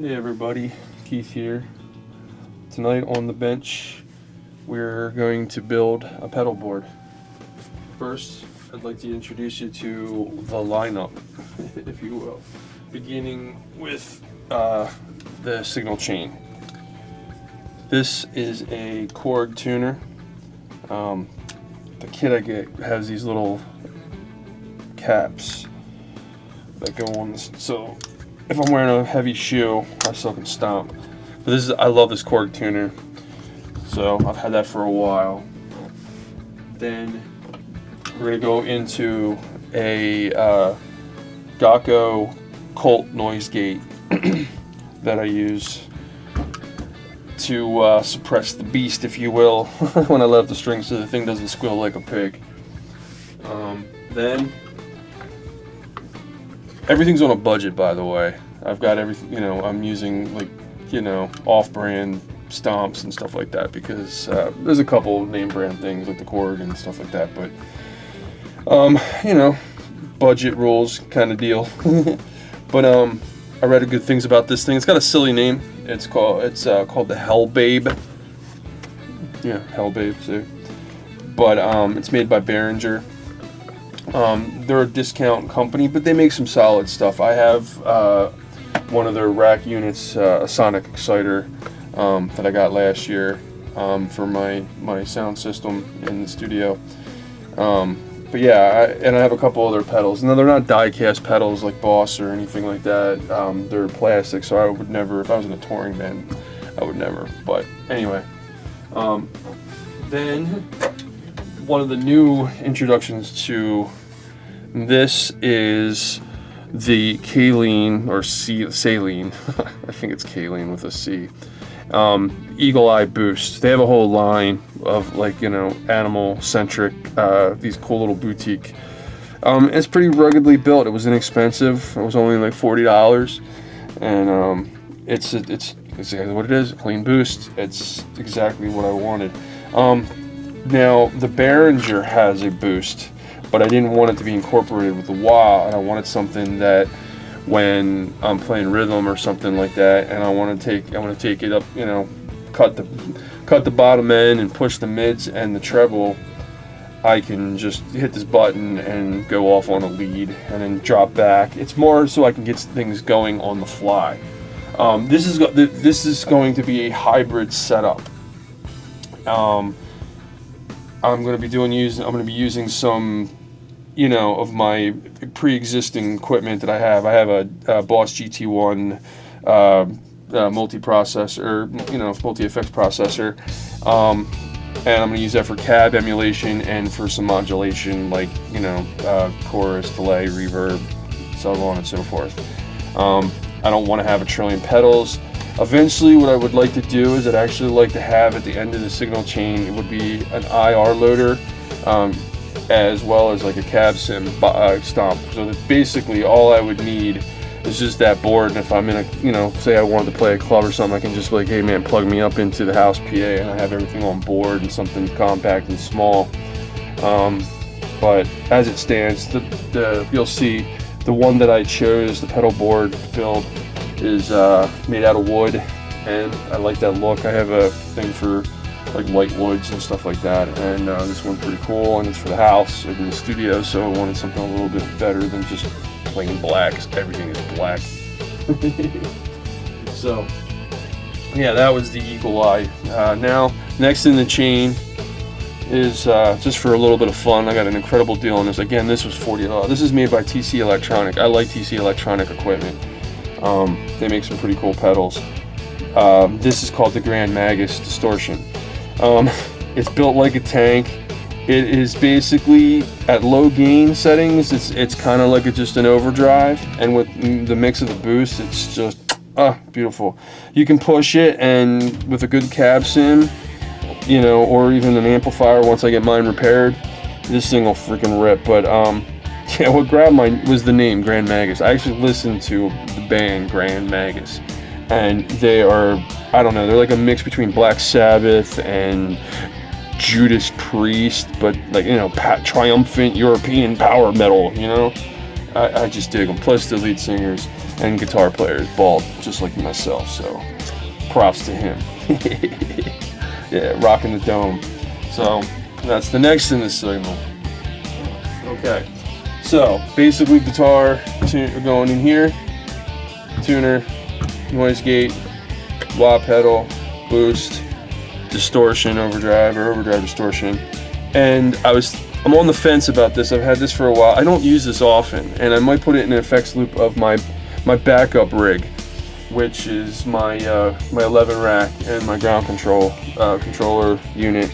Hey everybody, Keith here. Tonight on the bench, we're going to build a pedal board. First, I'd like to introduce you to the lineup, if you will, beginning with the signal chain. This is a Korg tuner. The kit I get has these little caps that go on this, so if I'm wearing a heavy shoe, I still can stomp. But I love this Korg tuner, so I've had that for a while. Then we're gonna go into a Gakko Colt noise gate that I use to suppress the beast, if you will, when I let the strings so the thing doesn't squeal like a pig. Then everything's on a budget, by the way. I've got everything, I'm using off-brand stomps and stuff like that because there's a couple name brand things like the Korg and stuff like that, but budget rules kind of deal. But I read good things about this thing. It's got a silly name. It's called the Hell Babe. Yeah, Hell Babe too. But it's made by Behringer. They're a discount company, but they make some solid stuff. I have one of their rack units, a sonic exciter that I got last year for my sound system in the studio. But yeah, I have a couple other pedals. Now they're not die-cast pedals like Boss or anything like that. They're plastic, so I would never, if I was in a touring band, I would never. But anyway, then one of the new introductions to this is the Kaleen, or Saline, I think it's Kaleen with a C, Eagle Eye Boost. They have a whole line of animal-centric, these cool little boutique. It's pretty ruggedly built. It was inexpensive. It was only like $40, and it's exactly what it is, a clean boost. It's exactly what I wanted. Now, the Behringer has a boost, but I didn't want it to be incorporated with the wah, and I wanted something that when I'm playing rhythm or something like that, and I want to take it up, cut the bottom end and push the mids and the treble, I can just hit this button and go off on a lead and then drop back. It's more so I can get things going on the fly. This is going to be a hybrid setup. I'm going to be using some of my pre-existing equipment that I have. I have a Boss GT1 multi-processor, multi-effects processor, and I'm going to use that for cab emulation and for some modulation, like chorus, delay, reverb, so on and so forth. I don't want to have a trillion pedals. Eventually, what I would like to do is I'd actually like to have at the end of the signal chain, it would be an IR loader, as well as like a cab sim stomp. So that basically all I would need is just that board. And if I'm in a, say I wanted to play a club or something, I can just be like, hey man, plug me up into the house PA, and I have everything on board and something compact and small. But as it stands, you'll see the one that I chose, the pedal board to build, is made out of wood, and I like that look. I have a thing for like light woods and stuff like that, and this one's pretty cool, and it's for the house and the studio, so I wanted something a little bit better than just plain black, 'cause everything is black. So yeah, that was the Eagle Eye. Now next in the chain is just for a little bit of fun, I got an incredible deal on this. Again, this was $40. This is made by TC Electronic. I like TC Electronic equipment. They make some pretty cool pedals. This is called the Grand Magus Distortion. It's built like a tank. It is basically at low gain settings. It's kind of like just an overdrive, and with the mix of the boost, it's just beautiful. You can push it, and with a good cab sim, or even an amplifier. Once I get mine repaired, this thing will freaking rip. But yeah, what grabbed mine was the name Grand Magus. I actually listened to the band Grand Magus, and they are, I don't know, they're like a mix between Black Sabbath and Judas Priest, but like triumphant European power metal, I just dig them. Plus the lead singers and guitar players bald, just like myself. So props to him. Yeah, rocking the dome. So that's the next in this signal. Okay, so basically guitar going in here, tuner, noise gate, wah pedal, boost, distortion, overdrive distortion. And I'm on the fence about this. I've had this for a while. I don't use this often, and I might put it in an effects loop of my backup rig, which is my 11 rack and my ground controller unit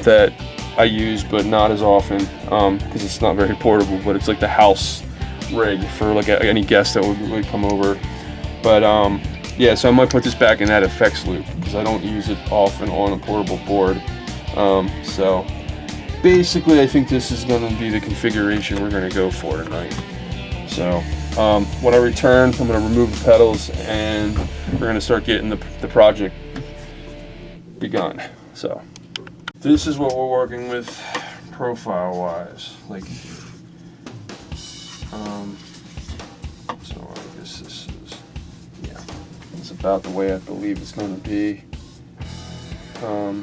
that I use, but not as often because it's not very portable. But it's like the house rig for like any guest that would come over. But yeah, so I might put this back in that effects loop because I don't use it often on a portable board. So basically, I think this is going to be the configuration we're going to go for tonight. So when I return, I'm going to remove the pedals and we're going to start getting the project begun. So this is what we're working with profile wise. Like, so I guess this is, yeah, it's about the way I believe it's going to be. I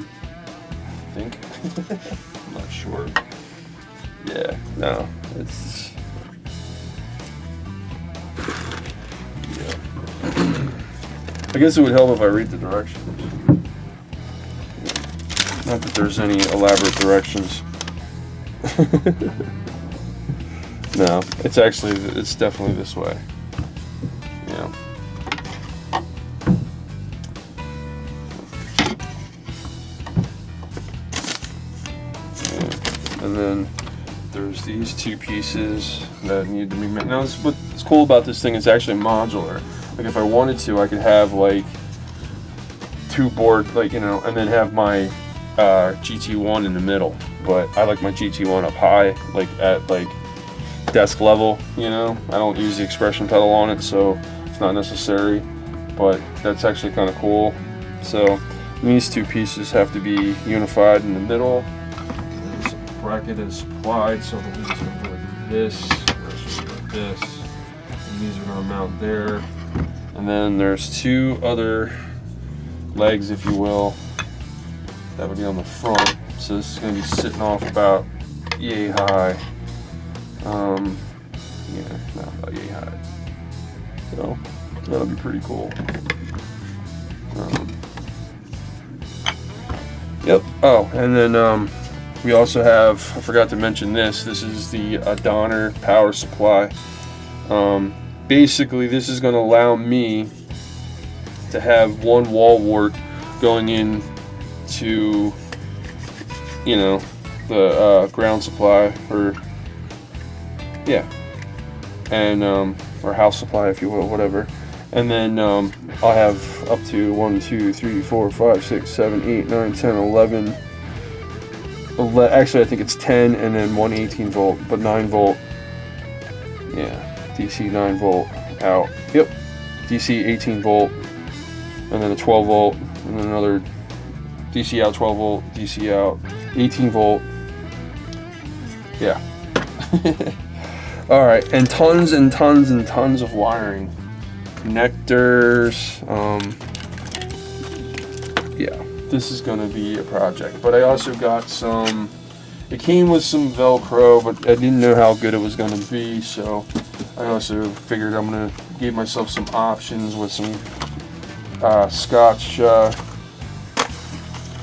think. I'm not sure. Yeah, no, it's, yeah. I guess it would help if I read the directions. Not that there's any elaborate directions. No, it's definitely this way. Yeah. And then there's these two pieces that need to be made. Now, what's cool about this thing is actually modular. Like if I wanted to, I could have like two board, like, you know, and then have my GT1 in the middle. But I like my GT1 up high, like at like desk level, you know. I don't use the expression pedal on it, so it's not necessary, but that's actually kind of cool. So these two pieces have to be unified in the middle. Bracket is supplied, so the leads are going to go like this, like this, and these are going to mount there. And then there's two other legs, if you will, that would be on the front. So this is going to be sitting off about yay high. Yeah, not about yay high. So that'll be pretty cool. Yep. Oh, and then we also have, I forgot to mention this is the Donner power supply. Basically, this is going to allow me to have one wall wart going in to, you know, the ground supply, or yeah, and or house supply, if you will, whatever. And then I'll have up to 1, 2, 3, 4, 5, 6, 7, 8, 9, 10, 11. Actually, I think it's 10 and then one 18 volt, but 9 volt. Yeah, DC 9 volt out. Yep, DC 18 volt, and then a 12 volt, and then another DC out 12 volt, DC out 18 volt. Yeah. All right, and tons and tons and tons of wiring, connectors. Yeah. This is going to be a project, but I also got some, it came with some Velcro, but I didn't know how good it was going to be, so I also figured I'm going to give myself some options with some Scotch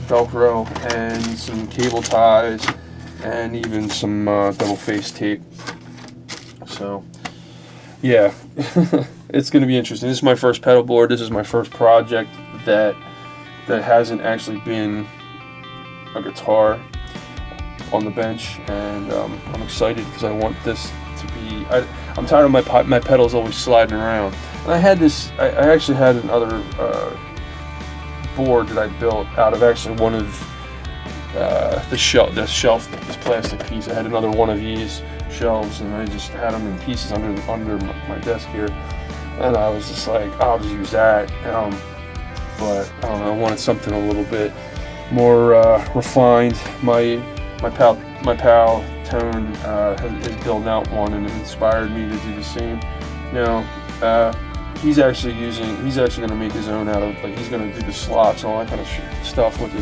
Velcro and some cable ties and even some double face tape. So yeah, it's going to be interesting. This is my first pedal board. This is my first project that hasn't actually been a guitar on the bench, and I'm excited because I want this to be, I'm tired of my pedals always sliding around. And I had this, I actually had another board that I built out of actually one of the shelf, this plastic piece. I had another one of these shelves, and I just had them in pieces under my desk here, and I was just like, I'll just use that. But I don't know, I wanted something a little bit more refined. My my pal Tone is building out one, and it inspired me to do the same. Now, he's actually going to make his own out of, like, he's going to do the slots and all that kind of stuff with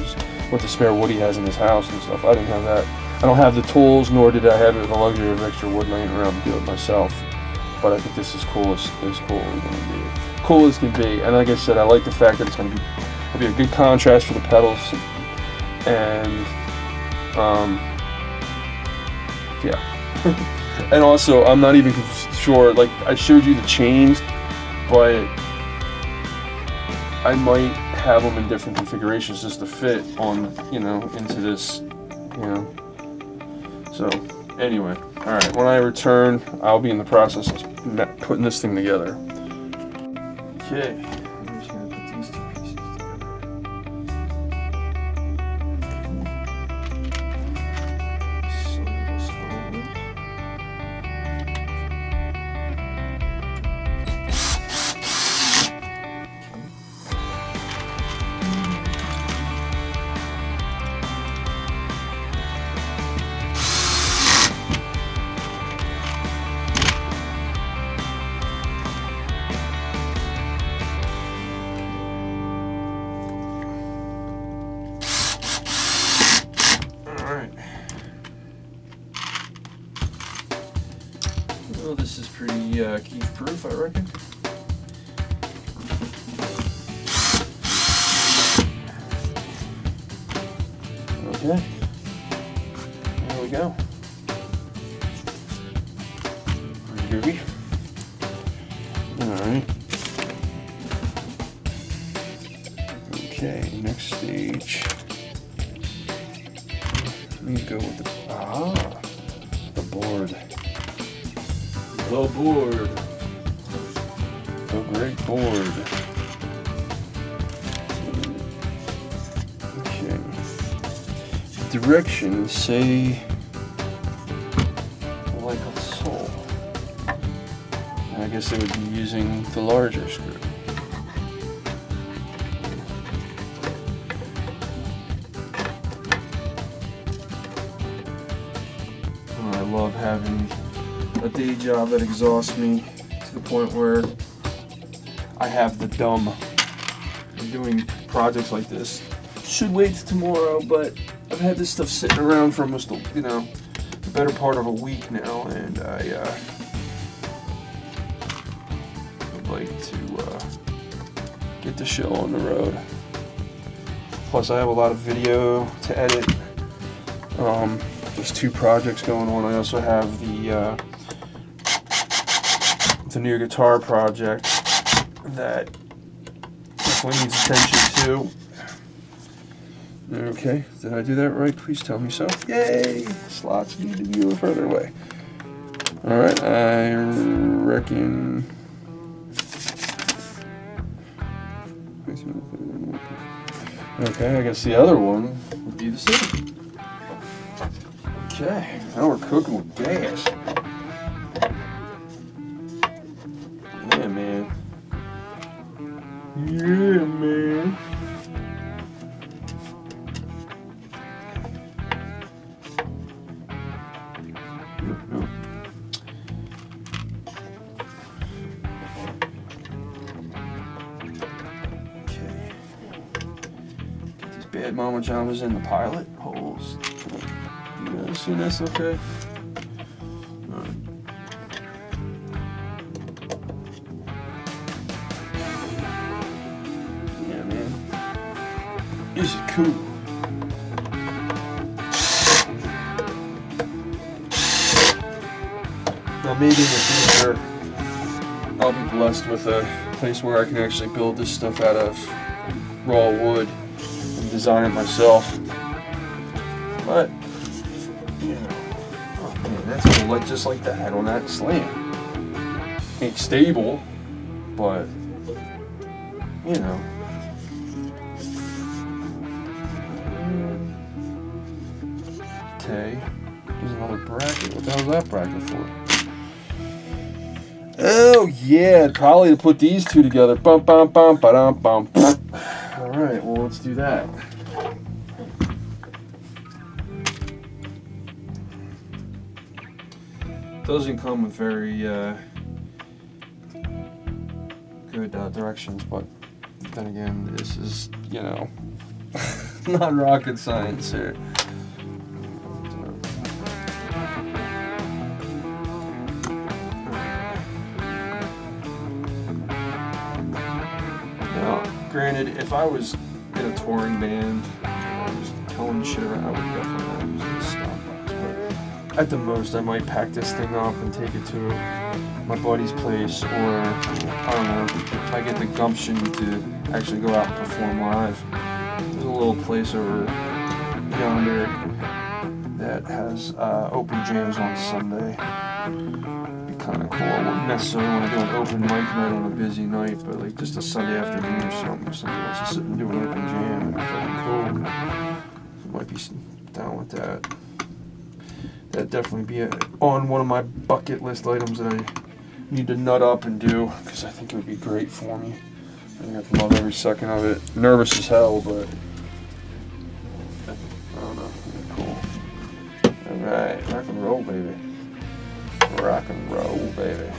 the spare wood he has in his house and stuff. I didn't have that. I don't have the tools, nor did I have the luxury of extra wood laying around to do it myself. But I think this is cool as cool as can be. And like I said, I like the fact that it'll be a good contrast for the pedals, and yeah. And also, I'm not even sure, like, I showed you the chains, but I might have them in different configurations just to fit on, into this, So, anyway, alright, when I return, I'll be in the process of putting this thing together. Okay. I'm just going to put these two pieces together. Well, this is pretty Keith proof, I reckon. Okay, there we go. Groovy. Alright. Okay, next stage. Let me go with the board. The board. The great board. Okay. Directions say like so. I guess they would be using the larger screw. I love having a day job that exhausts me to the point where I have the dumb. I'm doing projects like this. Should wait till tomorrow, but I've had this stuff sitting around for almost, the better part of a week now, and I would like to get the show on the road. Plus, I have a lot of video to edit. There's 2 projects going on. I also have the new guitar project that definitely needs attention too. Okay, did I do that right? Please tell me so. Yay! Slots need to be a little further away. Alright, I reckon... Okay, I guess the other one would be the same. Okay, now we're cooking with gas. Yeah, man. Yeah, man. Okay. Get these bad mama jamas in the pilot holes. You guys see this okay? Alright. Yeah, man. This is cool. Now maybe in the future I'll be blessed with a place where I can actually build this stuff out of raw wood and design it myself. But oh man, that's gonna look just like that on that slam. Ain't stable, but Okay, there's another bracket. What the hell is that bracket for? Oh yeah, probably to put these 2 together. Bum bum bum ba bum. All right, well let's do that. Doesn't come with very good directions, but then again, this is, you know, not rocket science here. Now, granted, if I was in a touring band, I was towing shit around, I would definitely not use this stomp box, but at the most, I might pack this thing up and take it to my buddy's place, or I don't know, if I get the gumption to actually go out and perform live. There's a little place over yonder that has open jams on Sunday. Be kind of cool. I wouldn't necessarily want to do an open mic night on a busy night, but like just a Sunday afternoon or something, if somebody wants to sit and do an open jam, it'd be fucking cool. I might be down with that. That'd definitely be on one of my bucket list items that I need to nut up and do, because I think it would be great for me. I think I'd love every second of it. Nervous as hell, but I don't know. Cool. Alright, rock and roll, baby. Rock and roll, baby.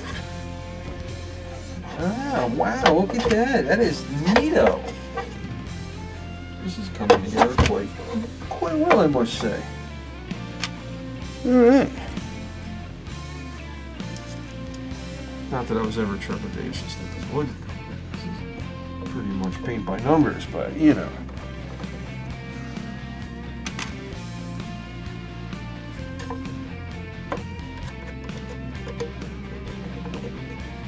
Ah, wow, look at that. That is neato. This is coming together quite well, I must say. Alright. Not that I was ever trepidatious that this would come. This is pretty much paint by numbers, but you know.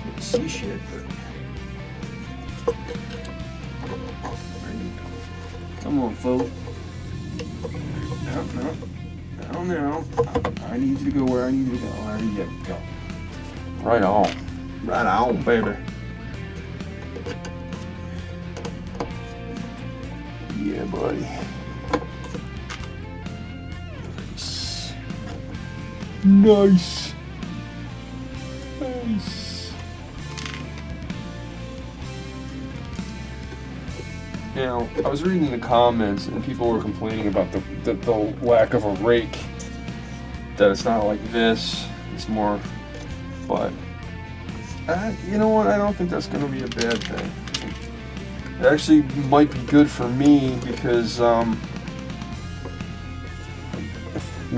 Can't see shit, but come on, folks. No. I need you to go where I need you to go. There you go. Right on. Right on, baby. Yeah, buddy. Nice. Now, I was reading the comments and people were complaining about the lack of a rake. That it's not like this, it's more, but you know what, I don't think that's going to be a bad thing. It actually might be good for me because, when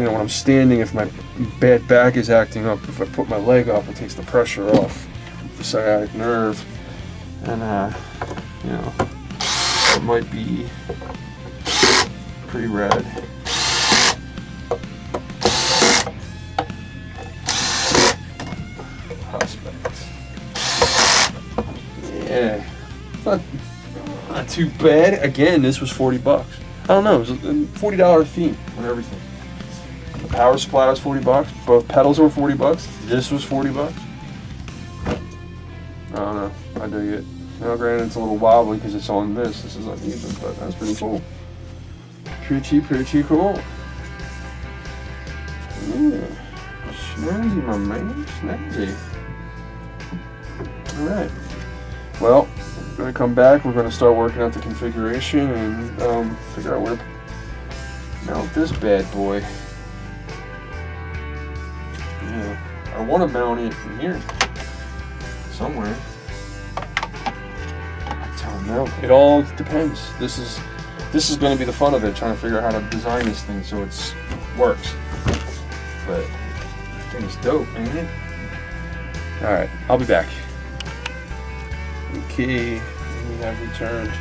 I'm standing, if my bad back is acting up, if I put my leg up, it takes the pressure off the sciatic nerve, and, it might be pretty rad. Yeah, not too bad. Again, this was $40. I don't know, it was a $40 fee on everything. The power supply was $40. Both pedals were $40. This was $40. I don't know. I dig it. Now, granted, it's a little wobbly because it's on this. This is uneven, but that's pretty cool. Pretty cool. Yeah. Snazzy, my man. Snazzy. All right. Well, we're going to come back, we're going to start working out the configuration and figure out where to mount this bad boy. Yeah, I want to mount it from here, somewhere. I don't know. It all depends. This is going to be the fun of it, trying to figure out how to design this thing so it works. But I think it's dope, ain't it? All right, I'll be back. Okay, we have returned.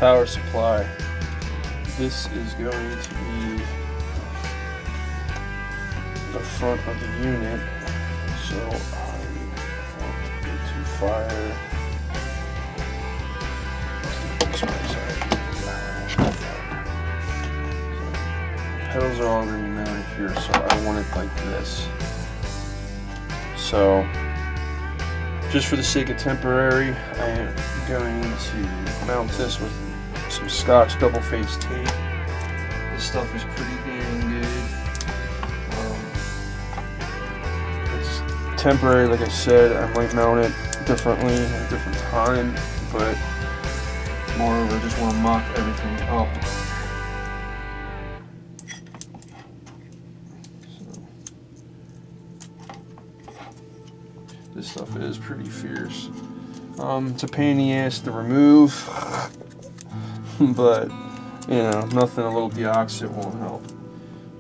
Power supply. This is going to be the front of the unit. So I want to fire. Pedals are already mounted here, so I want it like this. So, just for the sake of temporary, I am going to mount this with some Scotch double-faced tape. This stuff is pretty dang good. It's temporary, like I said. I might mount it differently at a different time, but moreover, I just want to mock everything up. This stuff is pretty fierce. It's a pain in the ass to remove, but you know, nothing a little deoxit won't help,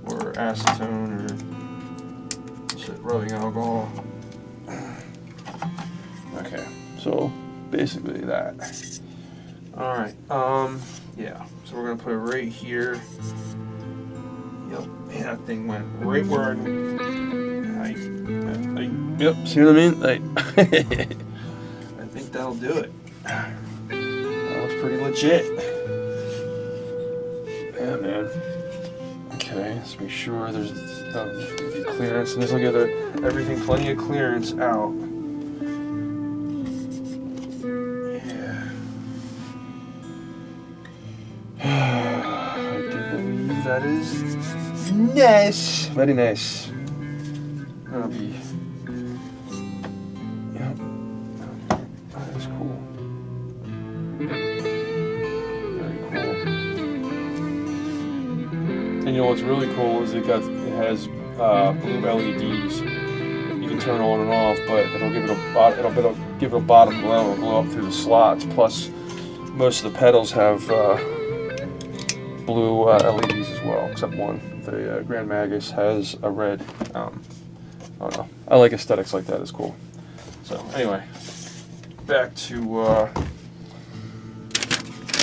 or acetone, or shit, rubbing alcohol. Okay, so basically that. All right, yeah. So we're gonna put it right here. Yep, man, that thing went right where yep, see what I mean? I think that'll do it. That looks pretty legit. Yeah, man. Okay, let's make sure there's clearance, and this will give everything plenty of clearance out. Yeah. I do believe that is nice. Very nice. That'll be. Yeah. That is cool. Very cool. And you know what's really cool is it has blue LEDs. You can turn on and off, but it'll give it a bottom glow. It'll glow up through the slots. Plus, most of the pedals have blue LEDs as well, except one. The Grand Magus has a red. I don't know. I like aesthetics like that. It's cool. So anyway, back to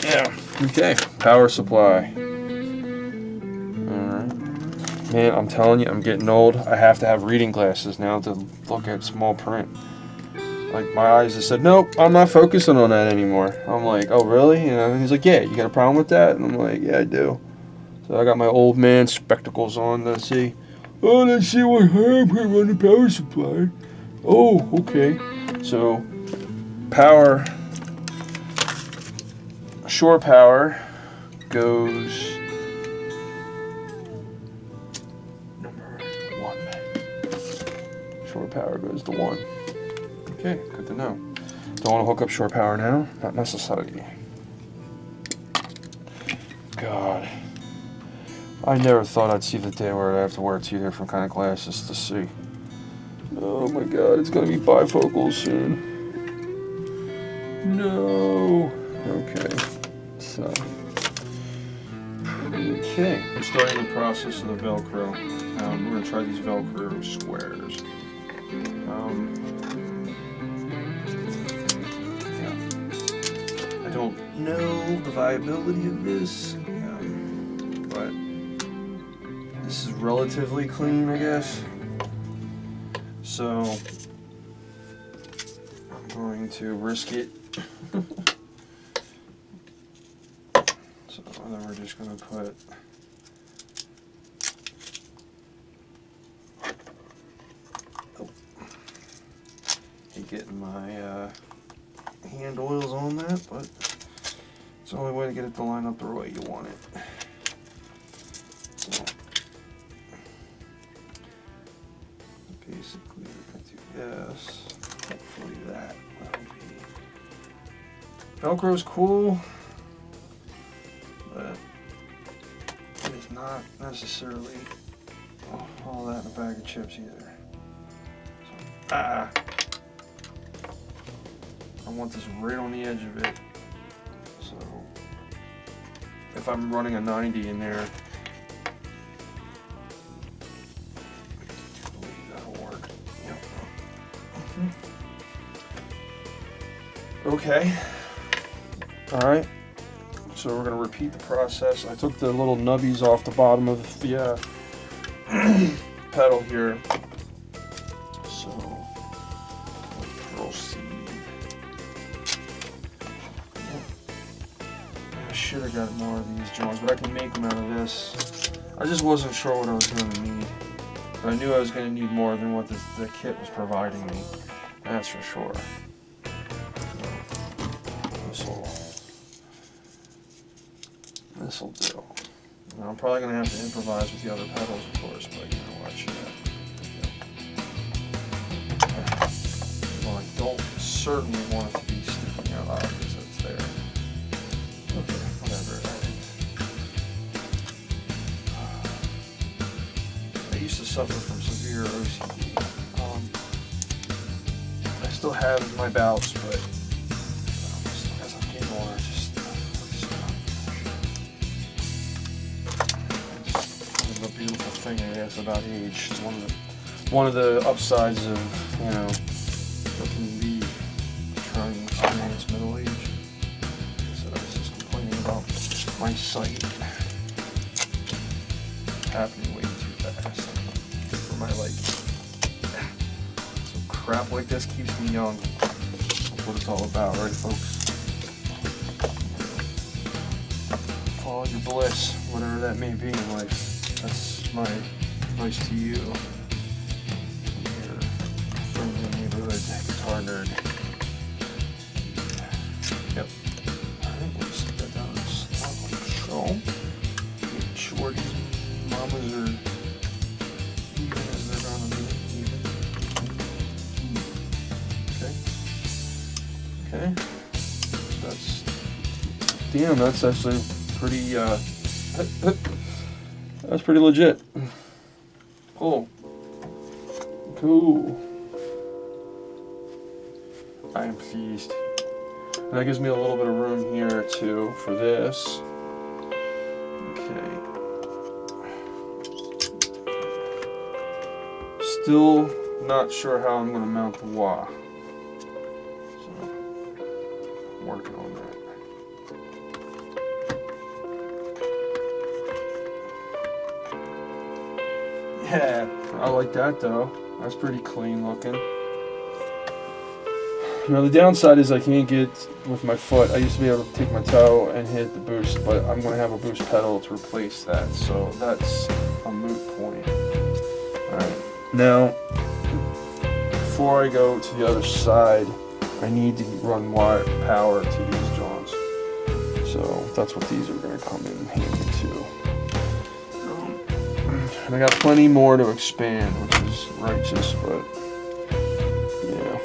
yeah. Okay, power supply. Man, I'm telling you, I'm getting old. I have to have reading glasses now to look at small print. Like, my eyes just said, nope, I'm not focusing on that anymore. I'm like, oh, really? You know, and he's like, yeah, you got a problem with that? And I'm like, yeah, I do. So I got my old man spectacles on to see. Oh, let's see what happens on the power supply. Oh, okay. So, power, shore power goes... Shore power goes to 1. Okay, good to know. Don't want to hook up shore power now. Not necessary. God. I never thought I'd see the day where I have to wear 2 different kind of glasses to see. Oh my god, it's going to be bifocal soon. No. Okay. So. Okay. I'm starting the process of the Velcro. We're going to try these Velcro squares. Yeah. I don't know the viability of this, but this is relatively clean, I guess. So I'm going to risk it. So then we're just going to put getting my hand oils on that, but it's the only way to get it to line up the way you want it. So basically, I do this. Hopefully that will be. Velcro's cool, but it is not necessarily all that in a bag of chips either. So, I want this right on the edge of it, so if I'm running a 90 in there, I believe that'll work. Yep. Okay. Alright, so we're going to repeat the process. I took the little nubbies off the bottom of the pedal here. So, proceed. I should have got more of these joints, but I can make them out of this. I just wasn't sure what I was going to need. But I knew I was going to need more than what the kit was providing me. That's for sure. This'll do. Now, I'm probably going to have to improvise with the other pedals, of course, but you know what, shit. Well, I don't certainly want it to be sticking out because it's there. Okay, whatever. I used to suffer from severe OCD. still have my bouts, but as I'm getting older, just a beautiful thing, I guess, about age. It's one of the upsides of, you know, what can be trying to experience middle age. So I was just complaining about my sight happening way too fast for my liking. So crap like this keeps me young. That's what it's all about, right, folks? Follow your bliss, whatever that may be in life. That's my advice to you. Your friendly neighborhood guitar nerd. Yep. Alright, we'll just stick that down and slap on the show. Make sure these mamas are even as they're gonna be even. Okay. That's actually pretty that's pretty legit. Cool. I am pleased. And that gives me a little bit of room here too for this. Okay. Still not sure how I'm going to mount the wah. So, I'm working on that. Yeah, I like that though. That's pretty clean looking. Now the downside is I can't get with my foot. I used to be able to take my toe and hit the boost, but I'm going to have a boost pedal to replace that. So that's a moot point. Alright. Now, before I go to the other side, I need to run wire power to these johns. So that's what these are going to come in handy too. And I got plenty more to expand, which is righteous, but yeah,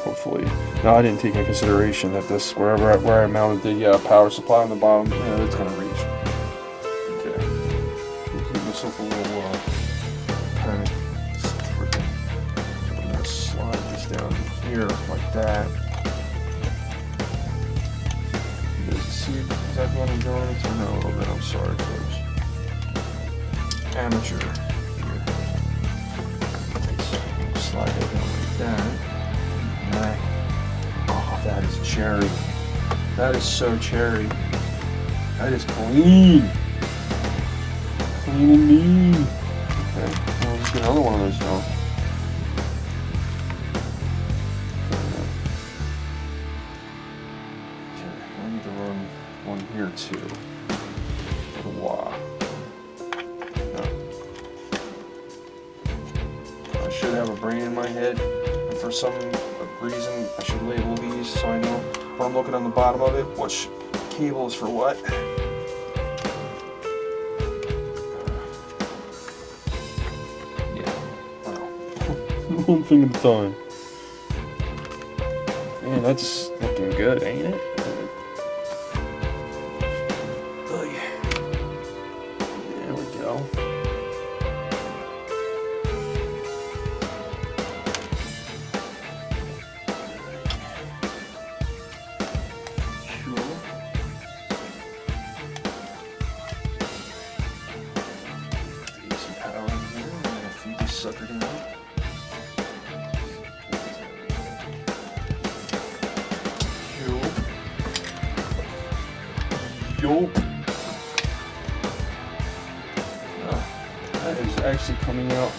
hopefully. Now I didn't take into consideration that this, where I mounted the power supply on the bottom, yeah, it's going to reach. Okay. Give myself a little kind of support. I'm going to slide this down here like that. You guys see exactly what I'm doing? It's in a little bit, I'm sorry, folks. Amateur here. Slide that down like that. Oh, that is cherry. That is so cherry. That is clean. Clean and mean. Okay, well, let's get another one of those now. Okay, I need to run one here too. For the wah. I should have a brain in my head, and for some reason I should label these so I know when I'm looking on the bottom of it which cable is for what. Yeah, wow. One thing at a time. Man, that's looking good, ain't it? Oh yeah. There we go. Sucker down. Yo. That is actually coming out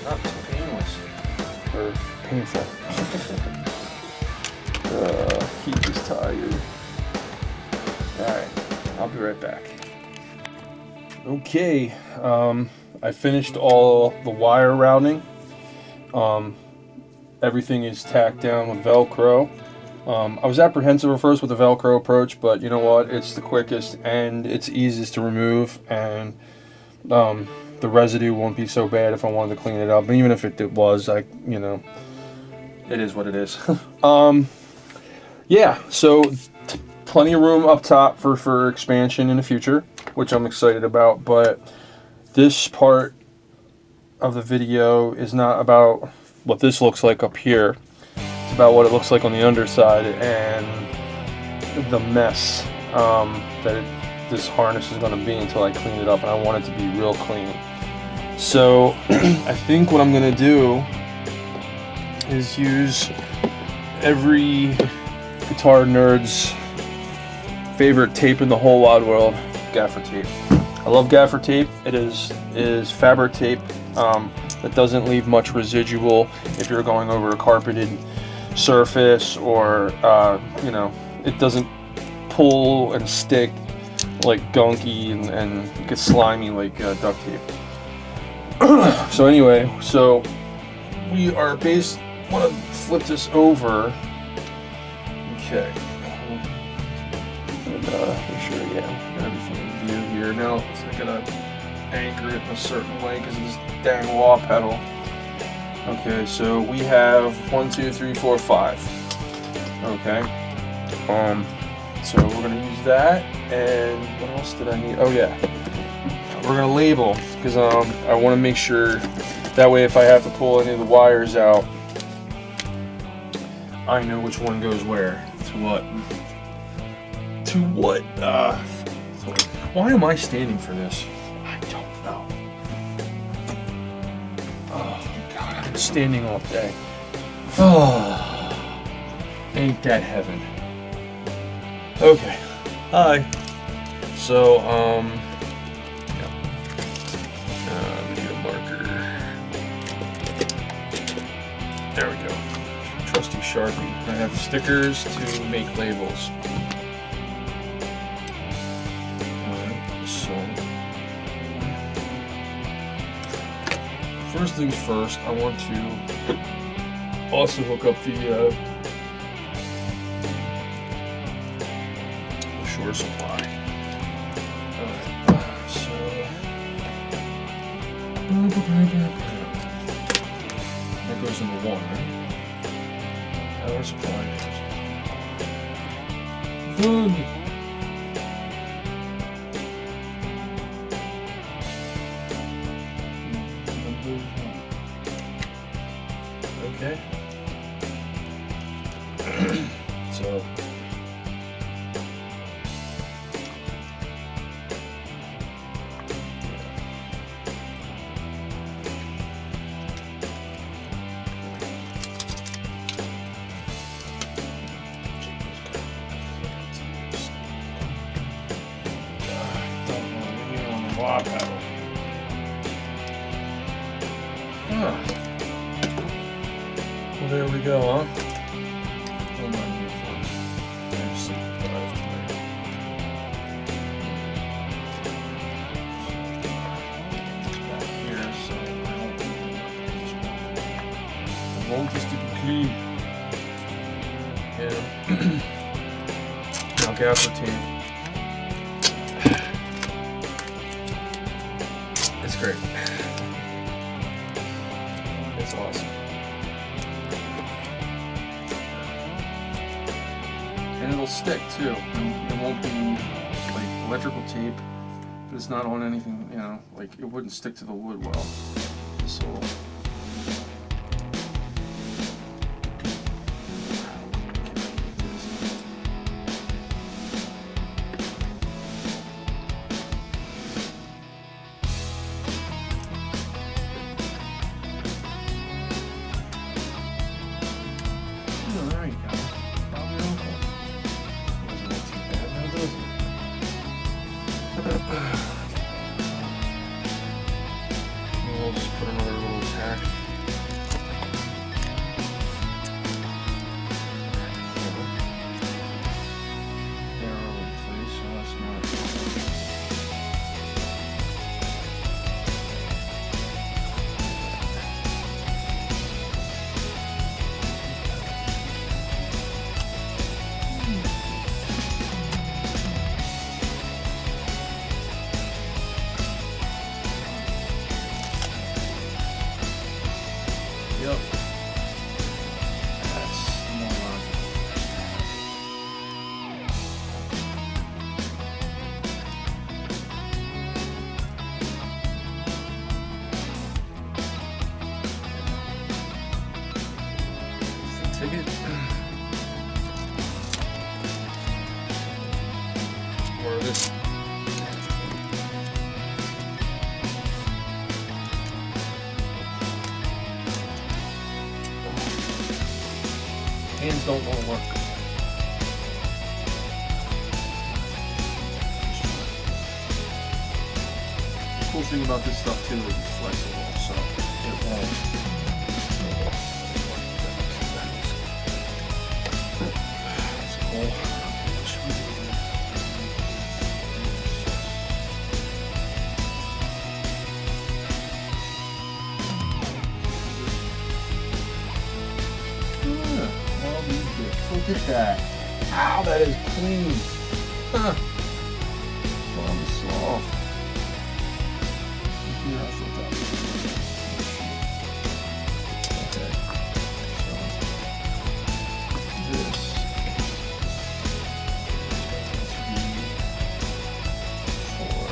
not too painless or painful. Keith is tired. Alright, I'll be right back. Okay, I finished all the wire routing. Everything is tacked down with Velcro. I was apprehensive at first with the Velcro approach, but you know what? It's the quickest and it's easiest to remove, and the residue won't be so bad if I wanted to clean it up. But even if it was, it is what it is. Yeah, so plenty of room up top for expansion in the future, which I'm excited about, but this part of the video is not about what this looks like up here. It's about what it looks like on the underside and the mess this harness is going to be until I clean it up, and I want it to be real clean. So I think what I'm going to do is use every guitar nerd's favorite tape in the whole wide world, gaffer tape. I love gaffer tape. It is fabric tape that doesn't leave much residual if you're going over a carpeted surface, or you know, it doesn't pull and stick like gunky and get slimy like duct tape. So anyway, so we are want to flip this over. Okay. And make sure, yeah, everything in view here. Now I gotta anchor it in a certain way because of this dang wah pedal. Okay, so we have 1, 2, 3, 4, 5. Okay. So we're gonna use that, and what else did I need? Oh yeah, we're gonna label because I want to make sure that way if I have to pull any of the wires out, I know which one goes where to what. Why am I standing for this? I don't know. Oh God, I've been standing all day. Oh, ain't that heaven? Okay. Hi. So, yeah. We need a marker. There we go. Trusty Sharpie. I have stickers to make labels. So, first things first, I want to also hook up the shore supply. Alright, so that goes into one, right? Power supply. Food. Okay. So wah pedal. Well, there we go, huh? Hold on here for there's deprived there. Back here, so I want this to be clean. Yeah. Now gaffer tape. It's great. It's awesome. And it'll stick too. It won't be like electrical tape. If it's not on anything, you know, like it wouldn't stick to the wood well. This will. There you go. Probably okay. Doesn't look too bad now, does it? We'll just put another little this. Hands don't want to work. The cool thing about this stuff too is it's flexible, so it won't. That's cool. Look at that. Ow, that is clean. Huh. Well, it's soft. Here, I'll flip that. Okay. So, this is going to be for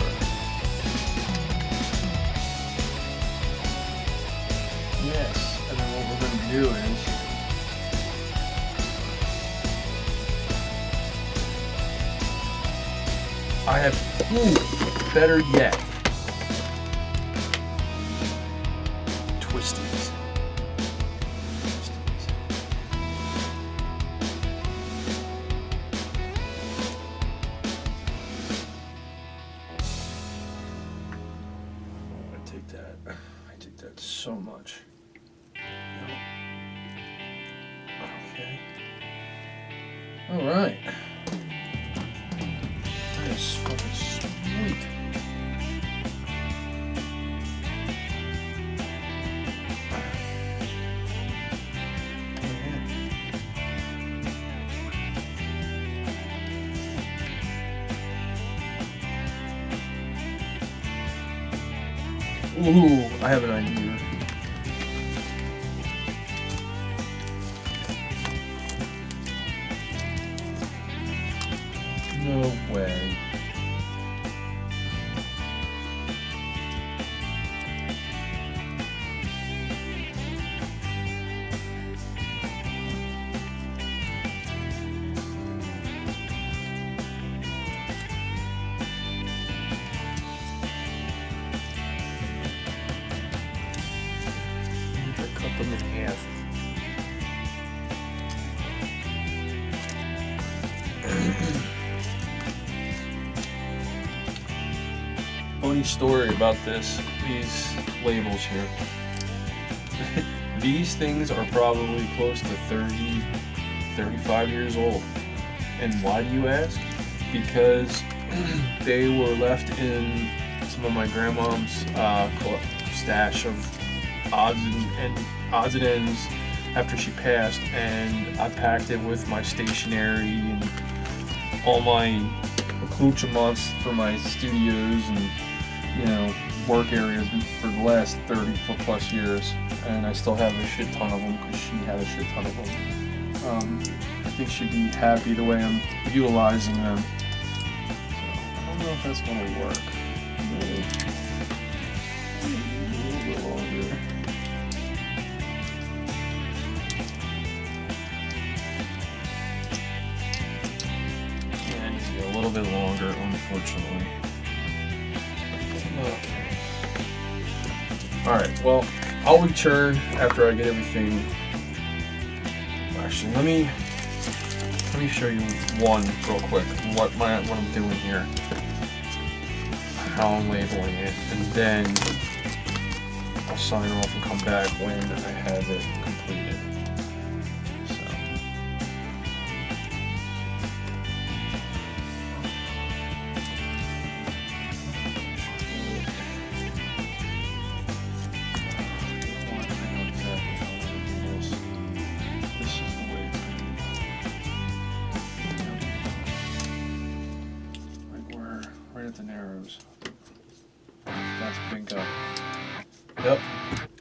yes. And then what we're going to do is I have, better yet, twisties. Oh, I take that so much. Okay. All right. That's fucking sweet. Ooh, I have an idea. No way. Cut them in half. Funny story about these labels here. These things are probably close to 30, 35 years old. And why do you ask? Because they were left in some of my grandmom's stash of odds and ends after she passed, and I packed it with my stationery and all my accoutrements for my studios and work areas for the last 30 plus years, and I still have a shit ton of them because she had a shit ton of them. I think she'd be happy the way I'm utilizing them. So, I don't know if that's going to work. Maybe a little bit longer. Yeah, it needs to be a little bit longer, unfortunately. Alright, well, I'll return after I get everything. Actually, let me show you one real quick, what I'm doing here, how I'm labeling it, and then I'll sign off and come back when I have it completed. The narrows. That's bingo. Yep.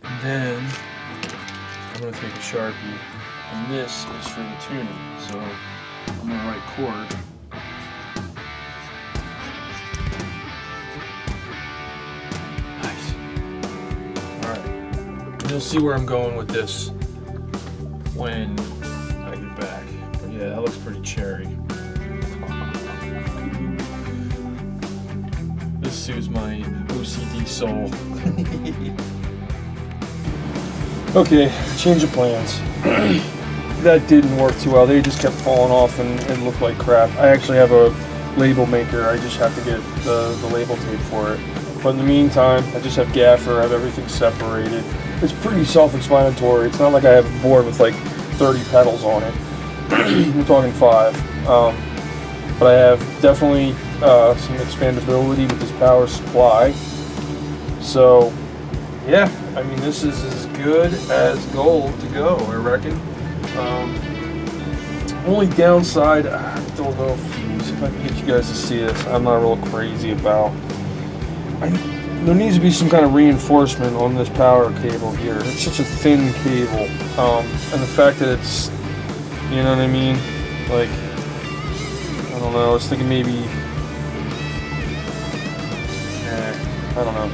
And then I'm gonna take a Sharpie, and this is for the tuning. So I'm gonna write chord. Nice. Alright. You'll see where I'm going with this when I get back. But yeah, that looks pretty cherry. my OCD soul. Okay, change of plans. That didn't work too well. They just kept falling off and looked like crap. I actually have a label maker. I just have to get the label tape for it. But in the meantime, I just have gaffer. I have everything separated. It's pretty self-explanatory. It's not like I have a board with like 30 pedals on it. We're talking 5. But I have definitely some expandability with this power supply. So, yeah, I mean, this is as good as gold to go, I reckon. Only downside, I don't know if I can get you guys to see this. I'm not real crazy about. There needs to be some kind of reinforcement on this power cable here. It's such a thin cable, and the fact that it's, you know what I mean? Like, I don't know. I was thinking maybe, I don't know.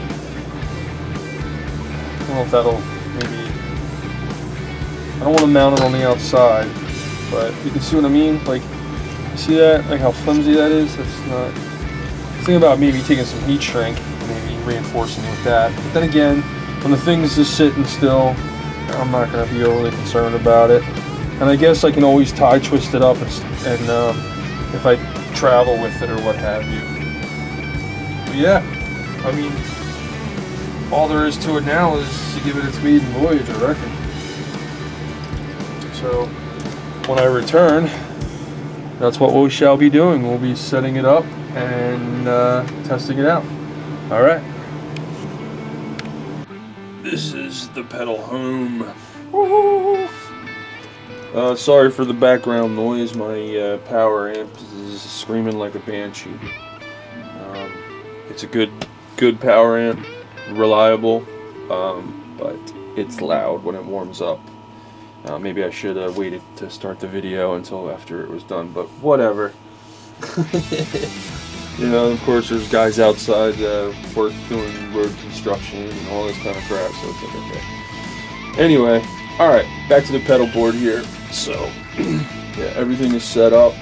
I don't know if that'll maybe. I don't want to mount it on the outside, but you can see what I mean. Like, see that? Like how flimsy that is? That's not. Think about maybe taking some heat shrink, maybe reinforcing it with that. But then again, when the thing's just sitting still, I'm not going to be overly concerned about it. And I guess I can always tie twist it up and if I travel with it or what have you. But yeah, I mean, all there is to it now is to give it its maiden voyage, I reckon. So when I return, that's what we shall be doing. We'll be setting it up and testing it out. All right. This is the pedal home. Sorry for the background noise. My power amp is screaming like a banshee. It's a good power amp, reliable, but it's loud when it warms up. Maybe I should have waited to start the video until after it was done, but whatever. You know, of course, there's guys outside doing road construction and all this kind of crap, so it's like, okay. Anyway, alright, back to the pedal board here. So, yeah, everything is set up.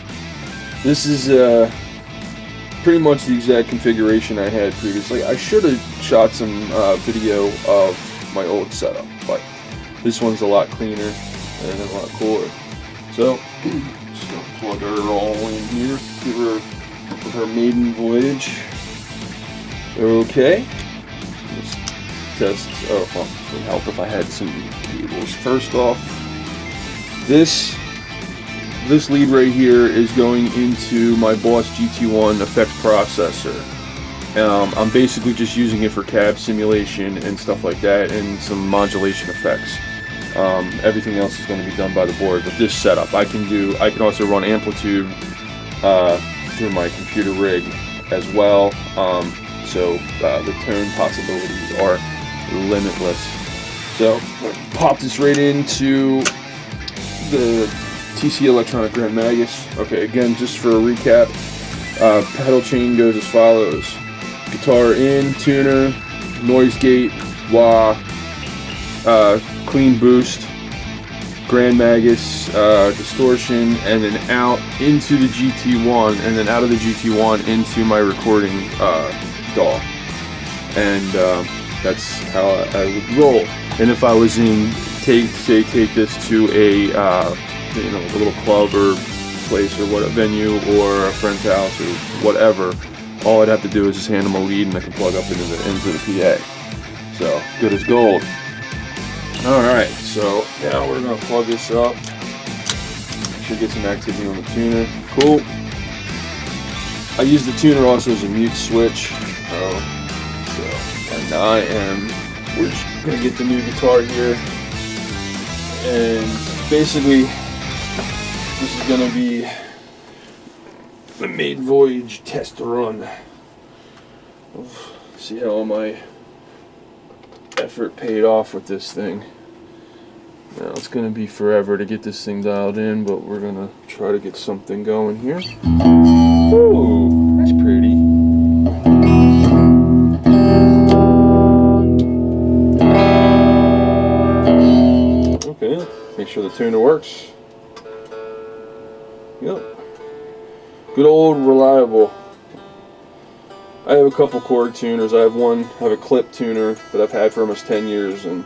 This is pretty much the exact configuration I had previously. I should have shot some video of my old setup, but this one's a lot cleaner and a lot cooler. So, just gonna plug her all in here, give her maiden voyage. Okay. Let's test. Oh, well, it would help if I had some cables. First off, this lead right here is going into my Boss GT1 effects processor. I'm basically just using it for cab simulation and stuff like that, and some modulation effects. Everything else is going to be done by the board. With this setup, I can also run amplitude through my computer rig as well. So the tone possibilities are limitless. So pop this right into the TC Electronic Grand Magus. Okay, again, just for a recap, pedal chain goes as follows: guitar in, tuner, noise gate, wah, clean boost, Grand Magus, distortion, and then out into the GT1, and then out of the GT1 into my recording DAW. And that's how I would roll. And if I was in, take this to a a little club or place or what, a venue or a friend's house or whatever, all I'd have to do is just hand them a lead and I can plug up into the PA. So good as gold. Alright, so now we're going to plug this up. Should get some activity on the tuner. Cool. I use the tuner also as a mute switch. We're just going to get the new guitar here. And basically, this is going to be the maiden voyage test run. See how my effort paid off with this thing. Now it's going to be forever to get this thing dialed in, but we're going to try to get something going here. Ooh, that's pretty. Okay, make sure the tuner works. Yep. Good old reliable I have a couple cord tuners. I have a clip tuner that I've had for almost 10 years and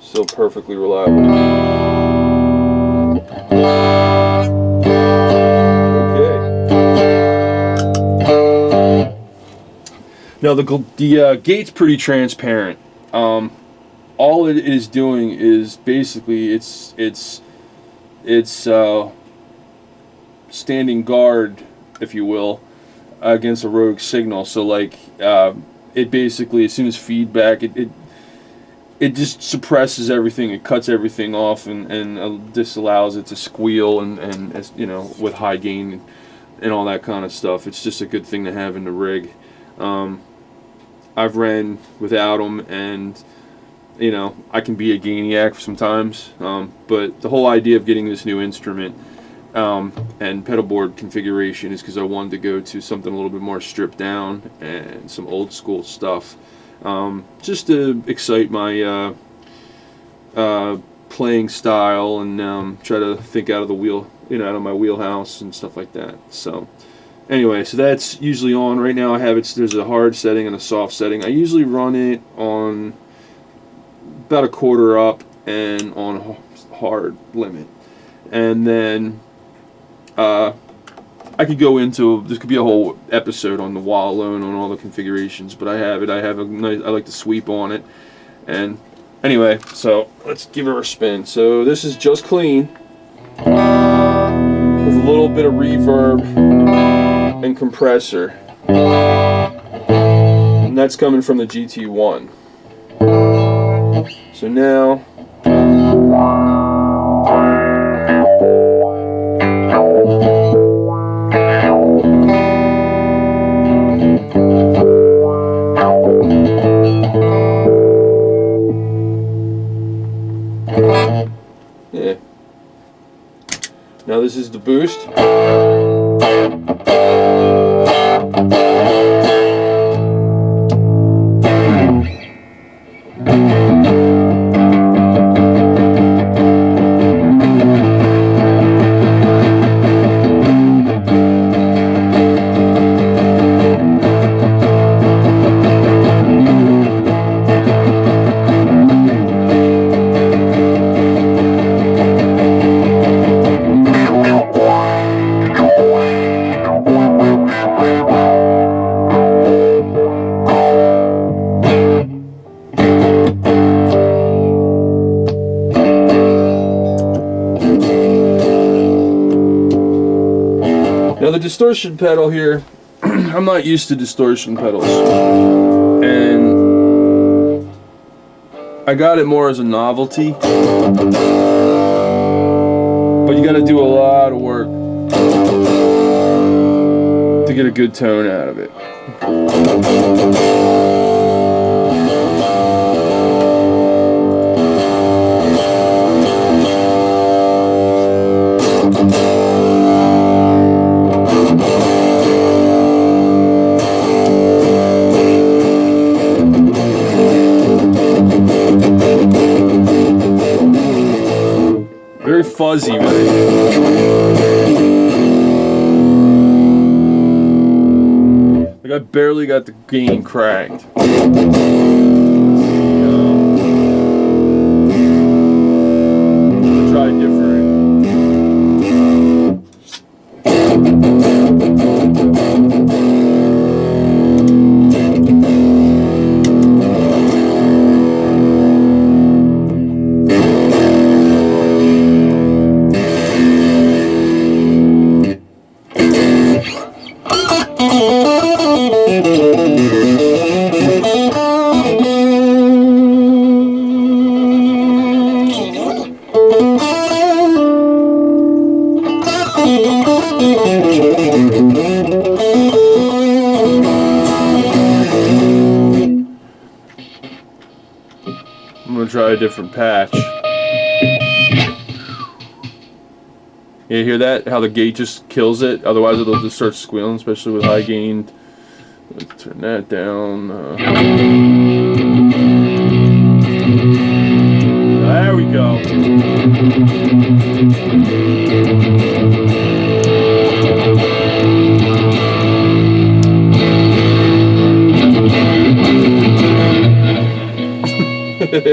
still perfectly reliable. Okay. Now the gate's pretty transparent. All it is doing is basically it's standing guard, if you will, against a rogue signal. So like it basically, as soon as feedback, it just suppresses everything. It cuts everything off and disallows it to squeal and you know, with high gain and all that kind of stuff. It's just a good thing to have in the rig. I've ran without them, and you know, I can be a gainiac sometimes, but the whole idea of getting this new instrument and pedal board configuration is because I wanted to go to something a little bit more stripped down and some old school stuff, just to excite my playing style and try to think out of the wheel, you know, out of my wheelhouse and stuff like that. So anyway, so that's usually on. Right now I have it, there's a hard setting and a soft setting. I usually run it on about a quarter up and on hard limit. And then I could go into, this could be a whole episode on the wah alone on all the configurations, but I have a nice, I like to sweep on it. And anyway, so let's give her a spin. So this is just clean with a little bit of reverb and compressor, and that's coming from the GT1. So now yeah. Now this is the boost. Now the distortion pedal here, I'm not used to distortion pedals, and I got it more as a novelty, but you got to do a lot of work to get a good tone out of it. Very fuzzy, really. Like I barely got the gain cracked. Try different. I'm gonna try a different patch. You hear that? How the gate just kills it? Otherwise it'll just start squealing, especially with high gain. Let's turn that down. There we go. This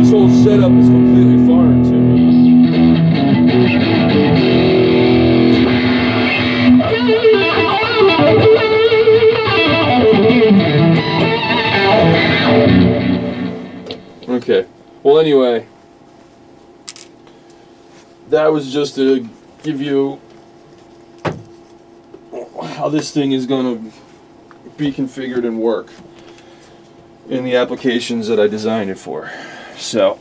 whole setup is completely foreign to me. Okay, well anyway, that was just to give you how this thing is going to be configured and work in the applications that I designed it for. So,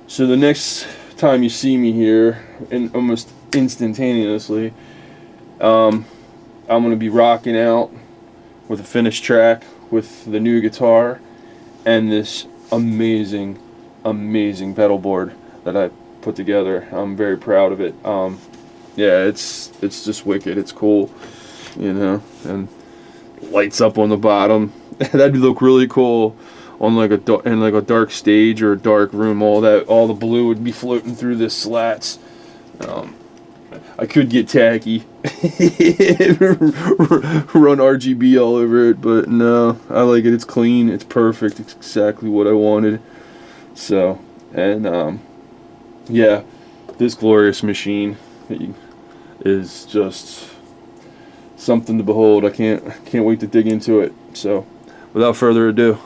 so the next time you see me here, and almost instantaneously, I'm going to be rocking out with a finished track with the new guitar and this amazing pedal board that I put together. I'm very proud of it. Yeah, it's just wicked. It's cool, you know, and lights up on the bottom. That'd look really cool on like a dark stage or a dark room. All the blue would be floating through the slats. I could get tacky, run RGB all over it, but no, I like it. It's clean, it's perfect, it's exactly what I wanted. So, and yeah, this glorious machine is just something to behold. I can't wait to dig into it. So, without further ado.